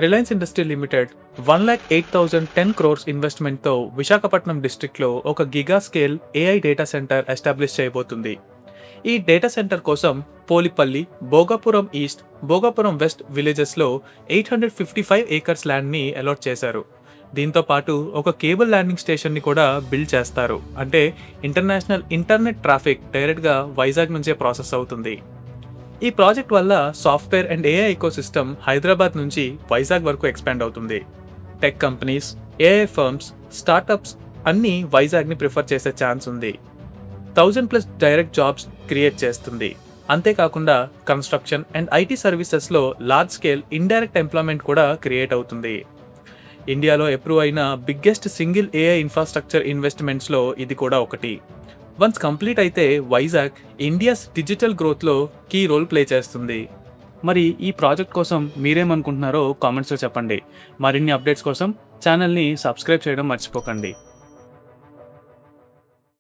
Reliance industry limited 1,08,010 crores ఇన్వెస్ట్మెంట్తో విశాఖపట్నం డిస్ట్రిక్ట్లో ఒక giga scale AI data center establish చేయబోతుంది. ఈ డేటా సెంటర్ కోసం పోలిపల్లి, భోగాపురం ఈస్ట్, భోగాపురం వెస్ట్ విలేజెస్లో 855 acres ల్యాండ్ని అలాట్ చేశారు. దీంతో పాటు ఒక కేబుల్ ల్యాండింగ్ స్టేషన్ని కూడా బిల్డ్ చేస్తారు. అంటే ఇంటర్నేషనల్ ఇంటర్నెట్ ట్రాఫిక్ డైరెక్ట్గా వైజాగ్ నుంచే ప్రాసెస్ అవుతుంది. ఈ ప్రాజెక్ట్ వల్ల software and AI ecosystem Hyderabad నుంచి వైజాగ్ వరకు ఎక్స్పాండ్ అవుతుంది. Tech companies, AI firms, startups అన్నీ వైజాగ్ని ప్రిఫర్ చేసే ఛాన్స్ ఉంది. 1000+ డైరెక్ట్ జాబ్స్ క్రియేట్ చేస్తుంది. అంతేకాకుండా కన్స్ట్రక్షన్ అండ్ ఐటీ సర్వీసెస్లో లార్జ్ స్కేల్ ఇండైరెక్ట్ ఎంప్లాయ్మెంట్ కూడా క్రియేట్ అవుతుంది. ఇండియాలో అప్రూవ్ అయిన బిగ్గెస్ట్ సింగిల్ ఏఐ ఇన్ఫ్రాస్ట్రక్చర్ ఇన్వెస్ట్మెంట్స్లో ఇది కూడా ఒకటి. వన్స్ కంప్లీట్ అయితే వైజాగ్ ఇండియాస్ డిజిటల్ గ్రోత్లో కీ రోల్ ప్లే చేస్తుంది. మరి ఈ ప్రాజెక్ట్ కోసం మీరేమనుకుంటున్నారో కామెంట్స్లో చెప్పండి. మరిన్ని అప్డేట్స్ కోసం ఛానల్ని సబ్స్క్రైబ్ చేయడం మర్చిపోకండి.